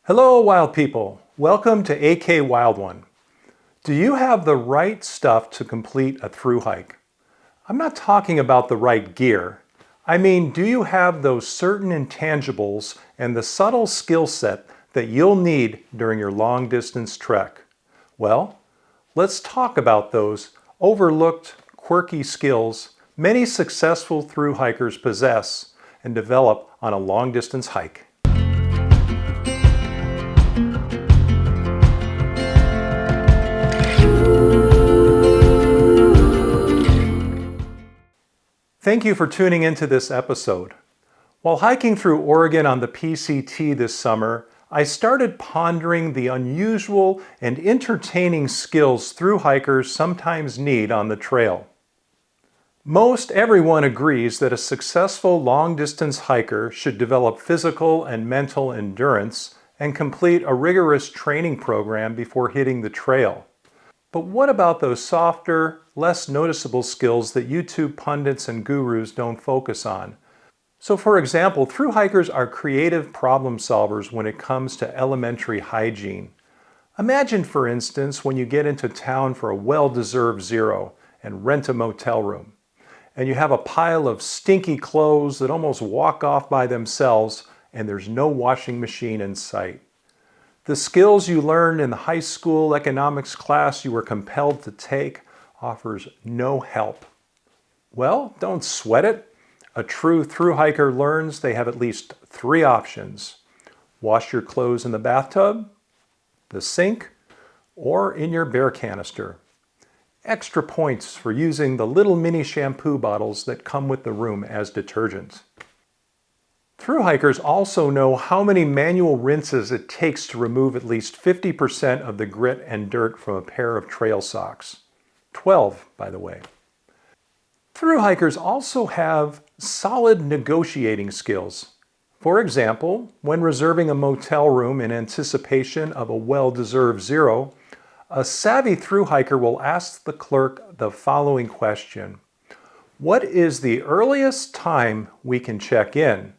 Hello, wild people. Welcome to AK Wild One. Do you have the right stuff to complete a through hike? I'm not talking about the right gear. I mean, do you have those certain intangibles and the subtle skill set that you'll need during your long distance trek? Well, let's talk about those overlooked, quirky skills many successful through hikers possess and develop on a long distance hike. Thank you for tuning into this episode. While hiking through Oregon on the PCT this summer, I started pondering the unusual and entertaining skills through hikers sometimes need on the trail. Most everyone agrees that a successful long-distance hiker should develop physical and mental endurance and complete a rigorous training program before hitting the trail. But what about those softer, less noticeable skills that YouTube pundits and gurus don't focus on? So for example, through hikers are creative problem solvers when it comes to elementary hygiene. Imagine, for instance, when you get into town for a well-deserved zero and rent a motel room, and you have a pile of stinky clothes that almost walk off by themselves, and there's no washing machine in sight. The skills you learned in the high school economics class you were compelled to take offers no help. Well, don't sweat it. A true through hiker learns they have at least 3 options. Wash your clothes in the bathtub, the sink, or in your bear canister. Extra points for using the little mini shampoo bottles that come with the room as detergent. Through hikers also know how many manual rinses it takes to remove at least 50% of the grit and dirt from a pair of trail socks. 12, by the way. Through hikers also have solid negotiating skills. For example, when reserving a motel room in anticipation of a well-deserved zero, a savvy through hiker will ask the clerk the following question: what is the earliest time we can check in?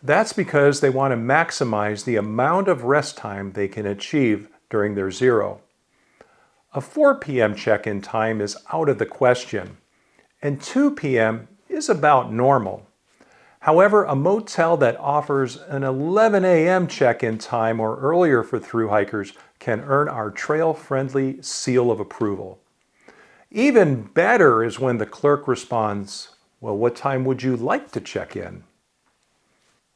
That's because they want to maximize the amount of rest time they can achieve during their zero. A 4 p.m. check-in time is out of the question, and 2 p.m. is about normal. However, a motel that offers an 11 a.m. check-in time or earlier for through hikers can earn our trail-friendly seal of approval. Even better is when the clerk responds, "Well, what time would you like to check in?"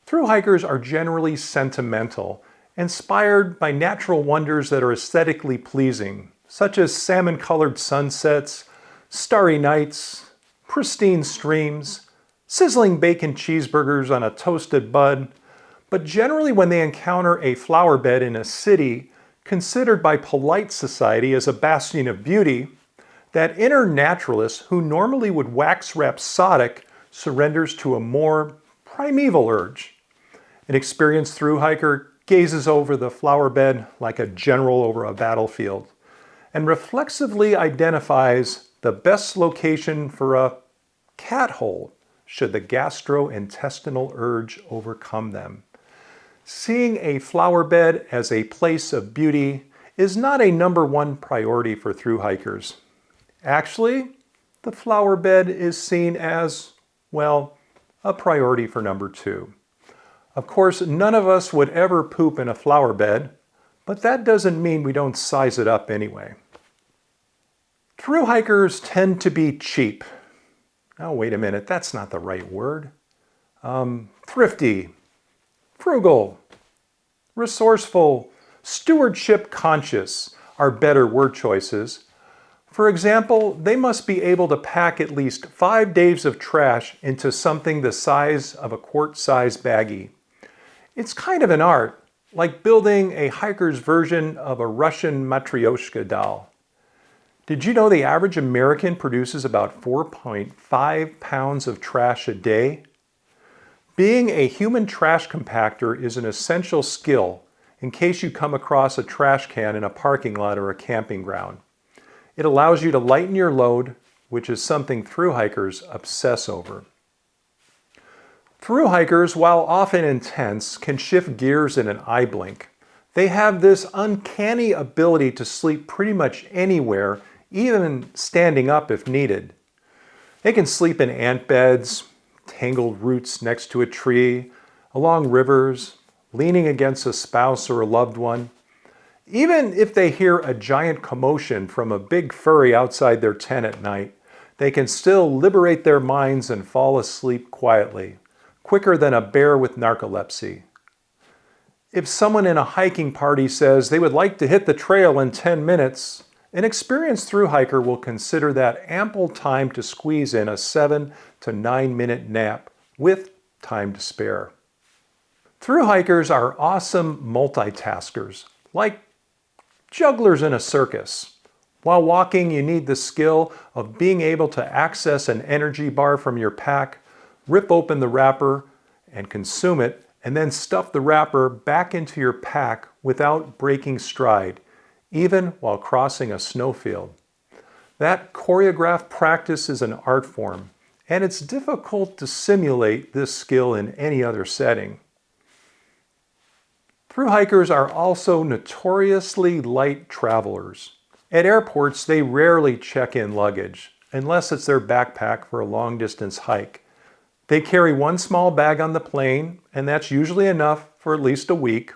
Through hikers are generally sentimental, inspired by natural wonders that are aesthetically pleasing, such as salmon-colored sunsets, starry nights, pristine streams, sizzling bacon cheeseburgers on a toasted bun. But generally when they encounter a flower bed in a city considered by polite society as a bastion of beauty, that inner naturalist who normally would wax rhapsodic surrenders to a more primeval urge. An experienced through hiker gazes over the flower bed like a general over a battlefield and reflexively identifies the best location for a cathole should the gastrointestinal urge overcome them. Seeing a flower bed as a place of beauty is not a number 1 priority for through hikers. Actually, the flower bed is seen as, well, a priority for number 2. Of course, none of us would ever poop in a flower bed, but that doesn't mean we don't size it up anyway. Through hikers tend to be cheap. Oh, wait a minute, that's not the right word. Thrifty, frugal, resourceful, stewardship conscious are better word choices. For example, they must be able to pack at least 5 days of trash into something the size of a quart-sized baggie. It's kind of an art, like building a hiker's version of a Russian matryoshka doll. Did you know the average American produces about 4.5 pounds of trash a day? Being a human trash compactor is an essential skill in case you come across a trash can in a parking lot or a camping ground. It allows you to lighten your load, which is something through hikers obsess over. Thru-hikers, while often intense, can shift gears in an eye blink. They have this uncanny ability to sleep pretty much anywhere, even standing up if needed. They can sleep in ant beds, tangled roots next to a tree, along rivers, leaning against a spouse or a loved one. Even if they hear a giant commotion from a big furry outside their tent at night, they can still liberate their minds and fall asleep quietly, quicker than a bear with narcolepsy. If someone in a hiking party says they would like to hit the trail in 10 minutes, an experienced thru-hiker will consider that ample time to squeeze in a 7 to 9 minute nap with time to spare. Thru-hikers are awesome multitaskers, like jugglers in a circus. While walking, you need the skill of being able to access an energy bar from your pack, rip open the wrapper and consume it, and then stuff the wrapper back into your pack without breaking stride, even while crossing a snowfield. That choreographed practice is an art form, and it's difficult to simulate this skill in any other setting. Thru-hikers are also notoriously light travelers. At airports, they rarely check in luggage, unless it's their backpack for a long-distance hike. They carry one small bag on the plane, and that's usually enough for at least a week.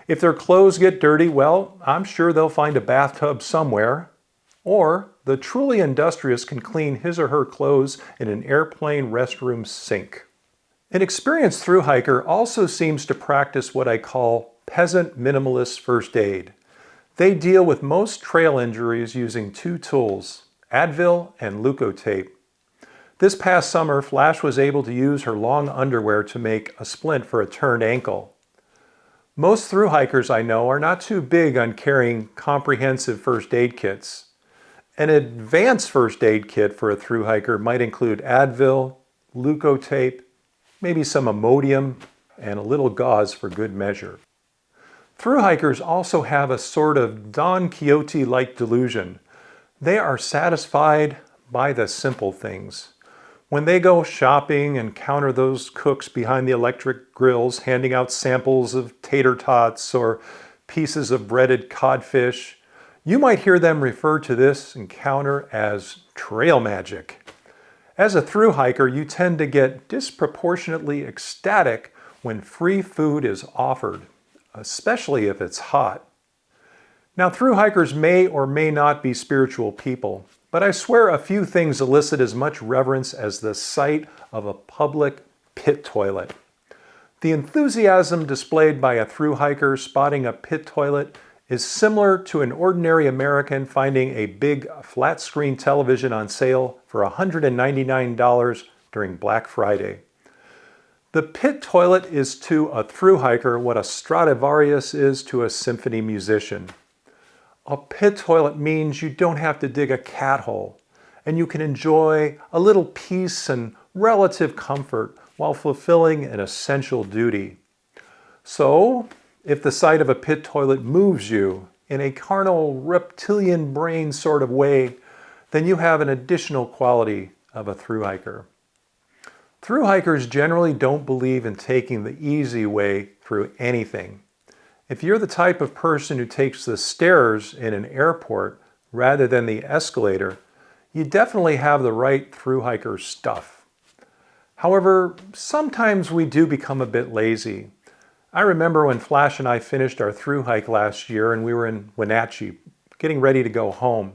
If their clothes get dirty, well, I'm sure they'll find a bathtub somewhere. Or the truly industrious can clean his or her clothes in an airplane restroom sink. An experienced thru-hiker also seems to practice what I call peasant minimalist first aid. They deal with most trail injuries using two tools, Advil and leukotape. This past summer, Flash was able to use her long underwear to make a splint for a turned ankle. Most thru-hikers I know are not too big on carrying comprehensive first aid kits. An advanced first aid kit for a thru-hiker might include Advil, leukotape, maybe some Imodium, and a little gauze for good measure. Thru-hikers also have a sort of Don Quixote-like delusion. They are satisfied by the simple things. When they go shopping and encounter those cooks behind the electric grills handing out samples of tater tots or pieces of breaded codfish, you might hear them refer to this encounter as trail magic. As a thru-hiker, you tend to get disproportionately ecstatic when free food is offered, especially if it's hot. Now, thru-hikers may or may not be spiritual people, but I swear a few things elicit as much reverence as the sight of a public pit toilet. The enthusiasm displayed by a thru-hiker spotting a pit toilet is similar to an ordinary American finding a big flat-screen television on sale for $199 during Black Friday. The pit toilet is to a thru-hiker what a Stradivarius is to a symphony musician. A pit toilet means you don't have to dig a cathole, and you can enjoy a little peace and relative comfort while fulfilling an essential duty. So, if the sight of a pit toilet moves you in a carnal, reptilian brain sort of way, then you have an additional quality of a thru-hiker. Thru-hikers generally don't believe in taking the easy way through anything. If you're the type of person who takes the stairs in an airport rather than the escalator, you definitely have the right thru-hiker stuff. However, sometimes we do become a bit lazy. I remember when Flash and I finished our thru-hike last year and we were in Wenatchee, getting ready to go home.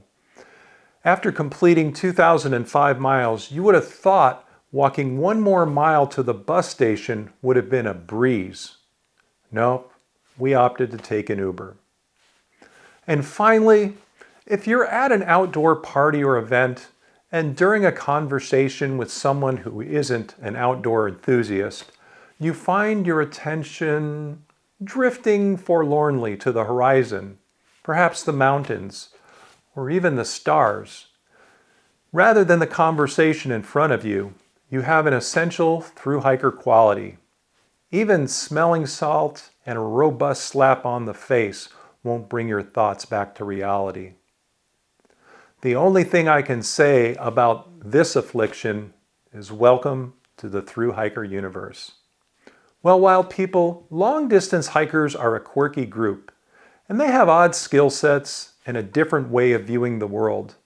After completing 2,005 miles, you would have thought walking one more mile to the bus station would have been a breeze. Nope. We opted to take an Uber. And finally, if you're at an outdoor party or event and during a conversation with someone who isn't an outdoor enthusiast, you find your attention drifting forlornly to the horizon, perhaps the mountains, or even the stars. Rather than the conversation in front of you, you have an essential thru-hiker quality. Even smelling salt and a robust slap on the face won't bring your thoughts back to reality. The only thing I can say about this affliction is welcome to the Thru-Hiker universe. Well, wild people, long-distance hikers are a quirky group, and they have odd skill sets and a different way of viewing the world.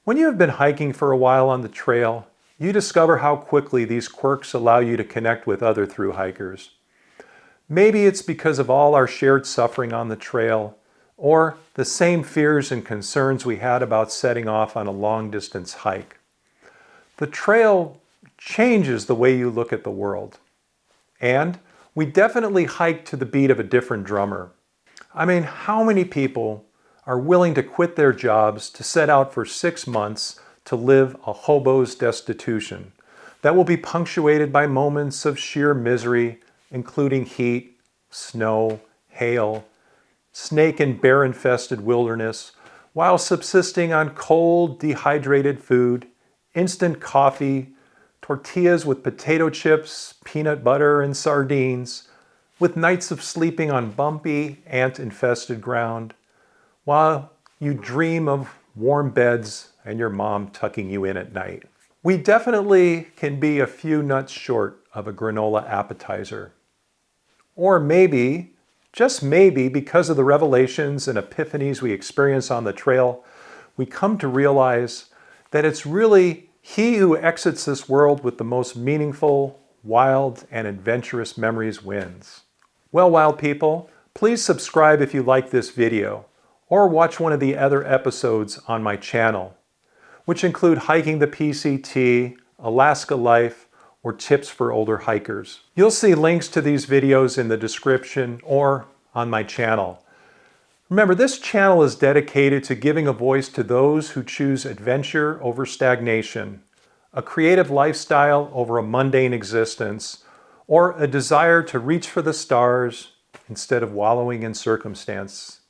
When you have been hiking for a while on the trail, you discover how quickly these quirks allow you to connect with other Thru-Hikers. Maybe it's because of all our shared suffering on the trail, or the same fears and concerns we had about setting off on a long-distance hike. The trail changes the way you look at the world. And we definitely hike to the beat of a different drummer. I mean, how many people are willing to quit their jobs to set out for 6 months to live a hobo's destitution that will be punctuated by moments of sheer misery, including heat, snow, hail, snake and bear-infested wilderness, while subsisting on cold, dehydrated food, instant coffee, tortillas with potato chips, peanut butter, and sardines, with nights of sleeping on bumpy, ant-infested ground, while you dream of warm beds and your mom tucking you in at night. We definitely can be a few nuts short of a granola appetizer. Or maybe, just maybe, because of the revelations and epiphanies we experience on the trail, we come to realize that it's really he who exits this world with the most meaningful, wild, and adventurous memories wins. Well, wild people, please subscribe if you like this video, or watch one of the other episodes on my channel, which include hiking the PCT, Alaska life, or tips for older hikers. You'll see links to these videos in the description or on my channel. Remember, this channel is dedicated to giving a voice to those who choose adventure over stagnation, a creative lifestyle over a mundane existence, or a desire to reach for the stars instead of wallowing in circumstance.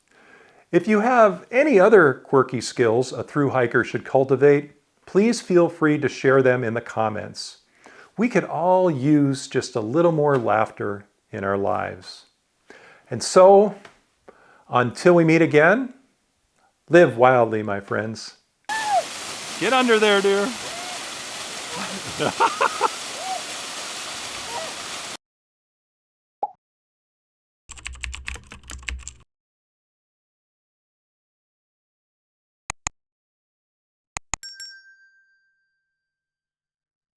If you have any other quirky skills a thru-hiker should cultivate, please feel free to share them in the comments. We could all use just a little more laughter in our lives. And so, until we meet again, live wildly, my friends. Get under there, dear.